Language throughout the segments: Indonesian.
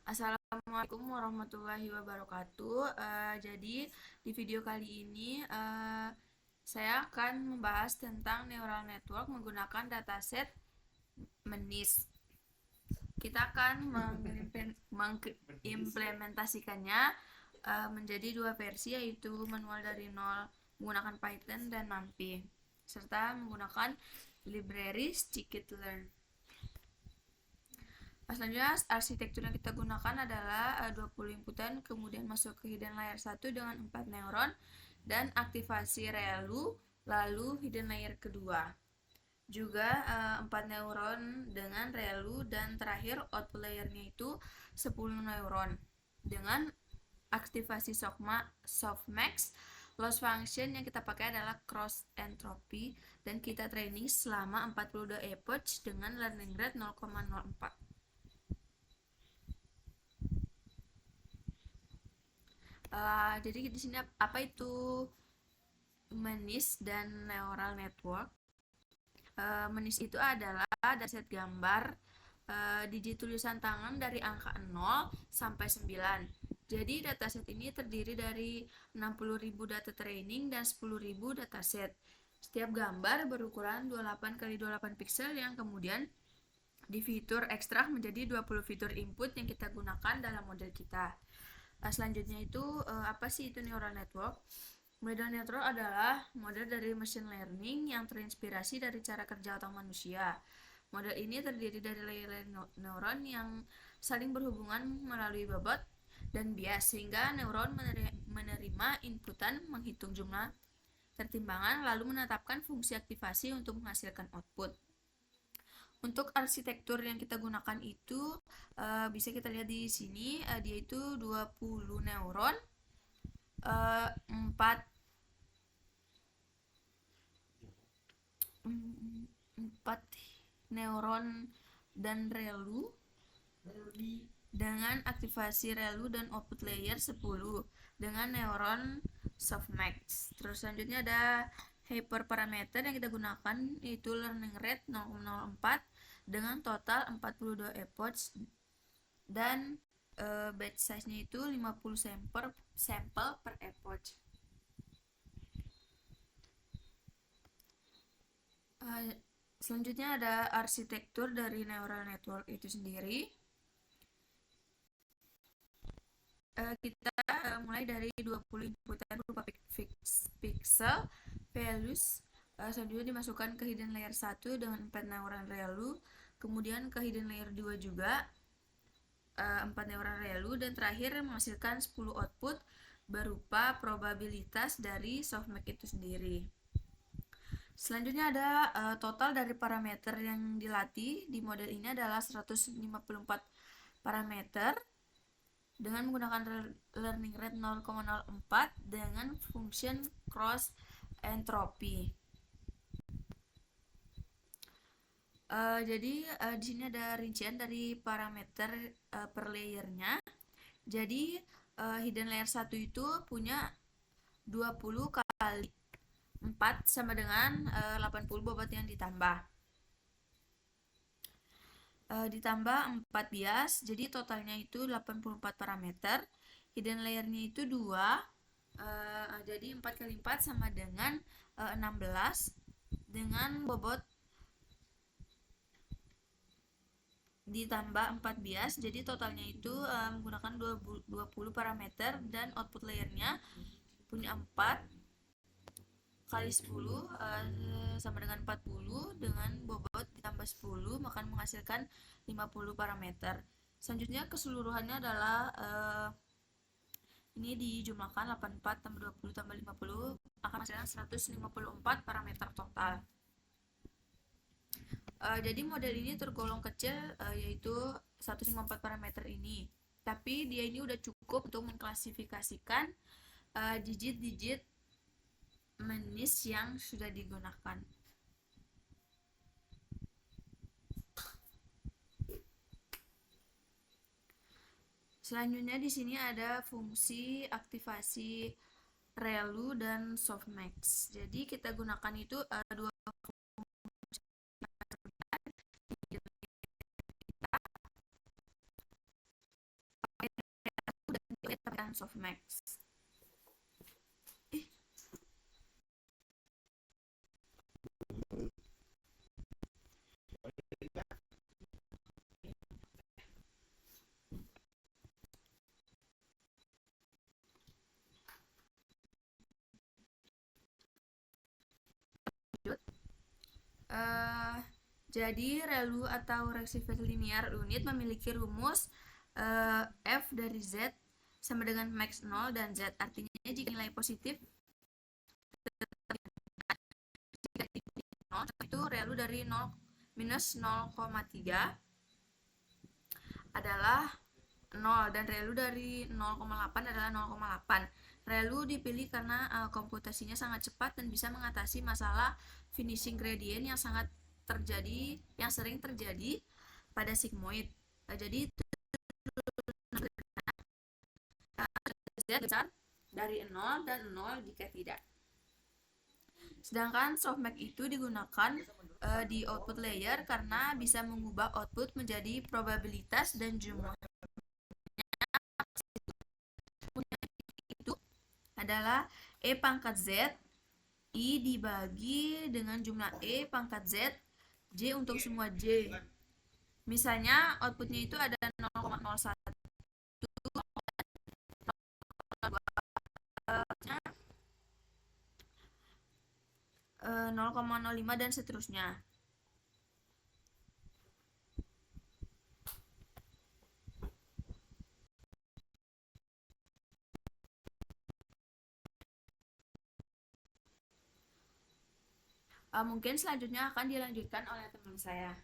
Assalamualaikum warahmatullahi wabarakatuh. Jadi di video kali ini saya akan membahas tentang neural network menggunakan dataset MENIS. Kita akan mengimplementasikannya menjadi dua versi, yaitu manual dari nol menggunakan Python dan NumPy, serta menggunakan library scikit-learn. Selanjutnya, arsitektur yang kita gunakan adalah 20 inputan, kemudian masuk ke hidden layer 1 dengan 4 neuron, dan aktivasi ReLU, lalu hidden layer kedua. Juga 4 neuron dengan ReLU, dan terakhir output layernya itu 10 neuron. Dengan aktivasi softmax, loss function yang kita pakai adalah cross entropy, dan kita training selama 42 epoch dengan learning rate 0,04. Jadi di sini apa itu MENIS dan neural network? MENIS itu adalah dataset gambar digit tulisan tangan dari angka 0 sampai 9. Jadi dataset ini terdiri dari 60.000 data training dan 10.000 dataset. Setiap gambar berukuran 28 x 28 pixel yang kemudian difitur ekstrak menjadi 20 fitur input yang kita gunakan dalam model kita. Selanjutnya itu apa sih itu neural network? Neural network adalah model dari machine learning yang terinspirasi dari cara kerja otak manusia. Model ini terdiri dari layer neuron yang saling berhubungan melalui bobot dan bias, sehingga neuron menerima inputan, menghitung jumlah pertimbangan, lalu menetapkan fungsi aktivasi untuk menghasilkan output. Untuk arsitektur yang kita gunakan itu bisa kita lihat di sini, dia itu 20 neuron, 4 neuron dan ReLU dengan aktivasi ReLU dan output layer 10 dengan neuron softmax. Terus selanjutnya ada hyperparameter yang kita gunakan, yaitu learning rate 0,04 dengan total 42 epoch, dan batch size-nya itu 50 sampel per epoch. Selanjutnya ada arsitektur dari neural network itu sendiri. Kita mulai dari 20 inputan berupa pixel values. Selanjutnya dimasukkan ke hidden layer 1 dengan 4 neuron ReLU, kemudian ke hidden layer 2 juga 4 neuron ReLU, dan terakhir menghasilkan 10 output berupa probabilitas dari softmax itu sendiri. Selanjutnya ada total dari parameter yang dilatih di model ini adalah 154 parameter dengan menggunakan learning rate 0,04 dengan function cross entropy. Jadi di sini ada rincian dari parameter per layernya. Jadi hidden layer 1 itu punya 20 kali 4 sama dengan 80 bobot yang ditambah. Ditambah 4 bias, jadi totalnya itu 84 parameter. Hidden layernya itu 2, jadi 4 kali 4 sama dengan 16 dengan bobot ditambah 4 bias, jadi totalnya itu menggunakan 20 parameter, dan output layernya punya 4 kali 10 sama dengan 40 dengan bobot ditambah 10 maka menghasilkan 50 parameter. Selanjutnya keseluruhannya adalah ini dijumlahkan 84 tambah 20 tambah 50 akan menghasilkan 154 parameter total. Jadi model ini tergolong kecil, yaitu 154 parameter ini, tapi dia ini udah cukup untuk mengklasifikasikan digit-digit MENIS yang sudah digunakan. Selanjutnya di sini ada fungsi aktivasi ReLU dan softmax. Jadi kita gunakan itu dua kita pakai softmax. Jadi relu atau rectified linear unit memiliki rumus f dari z sama dengan max 0 dan z. Artinya jika nilai positif itu relu dari 0 minus 0,3 adalah 0 dan relu dari 0,8 adalah 0,8. Relu dipilih karena komputasinya sangat cepat dan bisa mengatasi masalah finishing gradient yang sering terjadi pada sigmoid. Jadi z besar dari 0 dan 0 jika tidak. Sedangkan softmax itu digunakan di output layer karena bisa mengubah output menjadi probabilitas dan jumlah itu adalah E pangkat Z I dibagi dengan jumlah E pangkat Z J untuk semua J. Misalnya outputnya itu ada 0,01 0,05 dan seterusnya. Mungkin selanjutnya akan dilanjutkan oleh teman saya.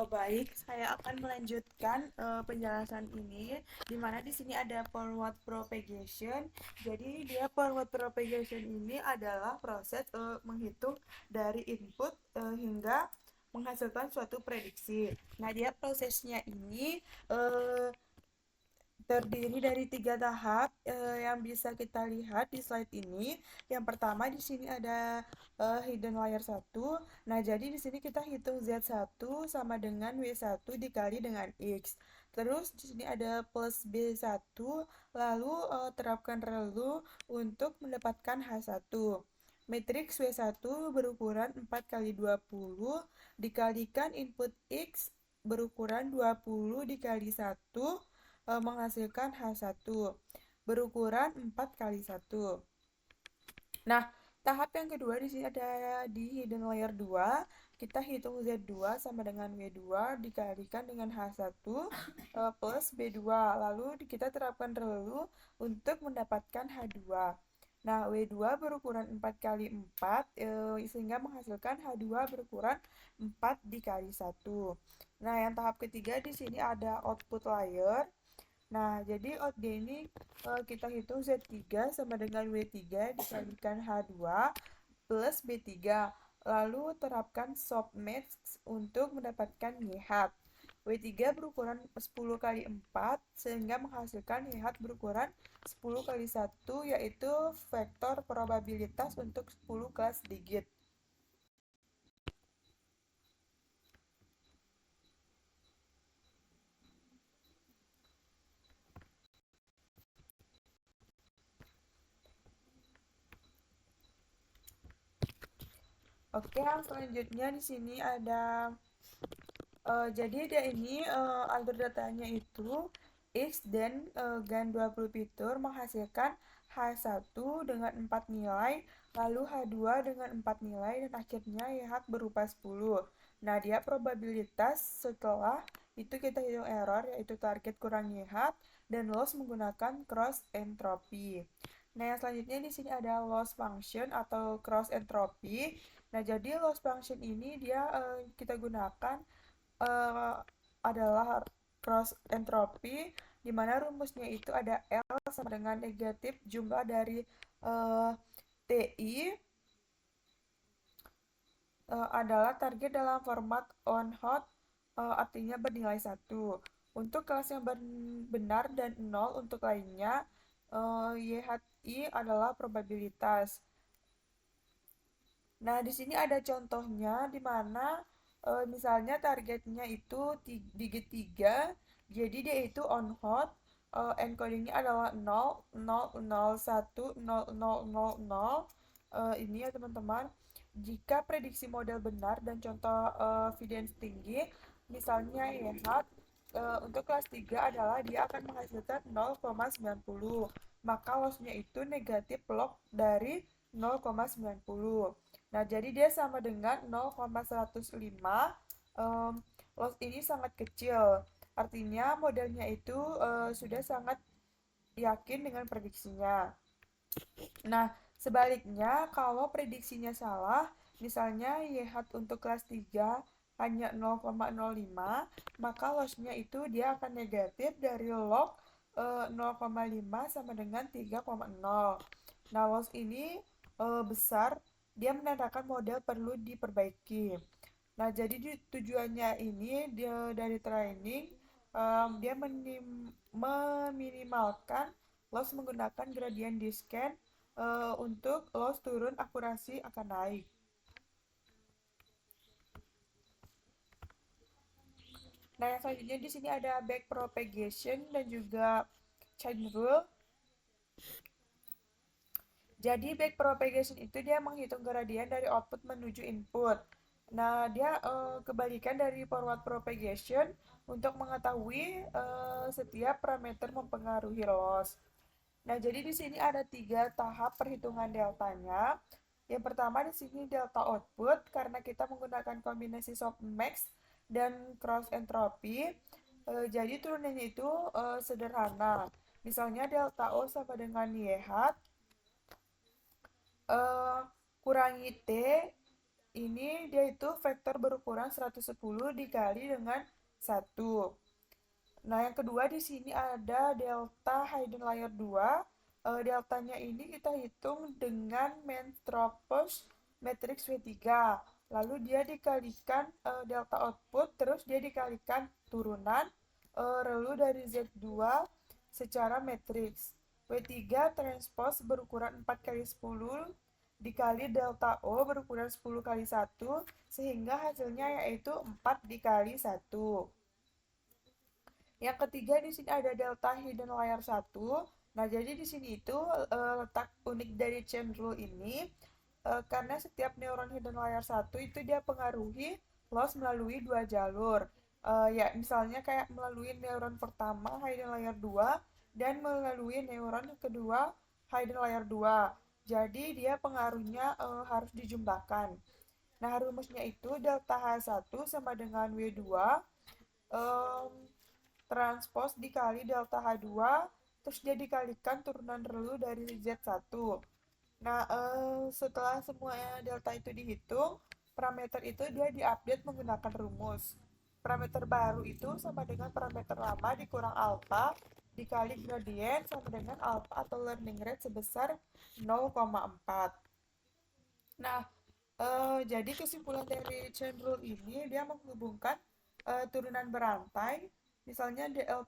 Baik, saya akan melanjutkan penjelasan ini, di mana di sini ada forward propagation. Jadi dia forward propagation ini adalah proses menghitung dari input hingga menghasilkan suatu prediksi. Nah, dia prosesnya ini terdiri dari 3 tahap yang bisa kita lihat di slide ini. Yang pertama di sini ada hidden layer 1. Nah, jadi di sini kita hitung Z1 sama dengan W1 dikali dengan X. Terus di sini ada plus B1, lalu terapkan relu untuk mendapatkan H1. Matriks W1 berukuran 4 kali 20 dikalikan input X berukuran 20 dikali 1 menghasilkan H1 berukuran 4 kali 1. Nah, tahap yang kedua di sini ada di hidden layer 2. Kita hitung Z2 sama dengan W2 dikalikan dengan H1 plus B2. Lalu kita terapkan relu untuk mendapatkan H2. Nah, W2 berukuran 4 kali 4 sehingga menghasilkan H2 berukuran 4 dikali 1. Nah, yang tahap ketiga di sini ada output layer. Nah, jadi OD ini kita hitung Z3 sama dengan W3 dikalikan H2 plus B3. Lalu terapkan softmax untuk mendapatkan YH. W3 berukuran 10 kali 4 sehingga menghasilkan YH berukuran 10 kali 1 yaitu vektor probabilitas untuk 10 kelas digit. Oke, selanjutnya di sini ada jadi dia ini alur datanya itu X dan GAN 20 fitur menghasilkan H1 dengan 4 nilai, lalu H2 dengan 4 nilai, dan akhirnya YH berupa 10. Nah, dia probabilitas setelah itu kita hitung error, yaitu target kurang YH, dan loss menggunakan cross entropy. Nah, yang selanjutnya di sini ada loss function atau cross entropy. Nah, jadi loss function ini dia kita gunakan adalah cross entropi, di mana rumusnya itu ada L sama dengan negatif jumlah dari TI adalah target dalam format on hot, artinya bernilai 1. Untuk kelas yang benar dan 0 untuk lainnya, YHI adalah probabilitas. Nah, di sini ada contohnya di mana misalnya targetnya itu digit 3, jadi dia itu on hot, encodingnya adalah 0, 0, 0, 1, 0, 0, 0, 0. Ini ya teman-teman. Jika prediksi model benar dan contoh evidence tinggi, misalnya YH, untuk kelas 3 adalah dia akan menghasilkan 0,90. Maka lossnya itu negatif log dari 0,90. Nah, jadi dia sama dengan 0,105. Loss ini sangat kecil. Artinya modelnya itu sudah sangat yakin dengan prediksinya. Nah, sebaliknya kalau prediksinya salah, misalnya YH untuk kelas 3 hanya 0,05, maka lossnya itu dia akan negatif dari log 0,5 sama dengan 3,0. Nah, loss ini besar, dia menandakan model perlu diperbaiki. Nah, jadi tujuannya ini dia dari training, dia meminimalkan loss menggunakan gradient descent, untuk loss turun akurasi akan naik. Nah, yang selanjutnya di sini ada backpropagation dan juga chain rule. Jadi backpropagation itu dia menghitung gradien dari output menuju input. Nah, dia kebalikan dari forward propagation untuk mengetahui setiap parameter mempengaruhi loss. Nah, jadi di sini ada 3 tahap perhitungan deltanya. Yang pertama di sini delta output karena kita menggunakan kombinasi softmax dan cross entropy. Jadi turunannya itu sederhana. Misalnya delta O sama dengan YH, kurangi T, ini dia itu vektor berukuran 110 dikali dengan 1. Nah, yang kedua di sini ada delta hidden layer 2. Deltanya ini kita hitung dengan Menstropos matriks W3. Lalu dia dikalikan delta output, terus dia dikalikan turunan relu dari Z2 secara matriks. W3 transpose berukuran 4 kali 10 dikali delta O berukuran 10 kali 1, sehingga hasilnya yaitu 4 dikali 1. Yang ketiga di sini ada delta hidden layer 1. Nah, jadi di sini itu letak unik dari chain rule ini, karena setiap neuron hidden layer 1 itu dia pengaruhi loss melalui 2 jalur. Ya, misalnya kayak melalui neuron pertama hidden layer 2 dan melalui neuron kedua hidden layer 2. Jadi dia pengaruhnya harus dijumlahkan. Nah, rumusnya itu delta H1 sama dengan W2 transpose dikali delta H2, terus dia dikalikan turunan relu dari Z1. Nah, setelah semua delta itu dihitung, parameter itu dia diupdate menggunakan rumus. Parameter baru itu sama dengan parameter lama dikurang alpha dikali gradien sama dengan alpha atau learning rate sebesar 0,4. Nah, jadi kesimpulan dari chain rule ini dia menghubungkan turunan berantai, misalnya DL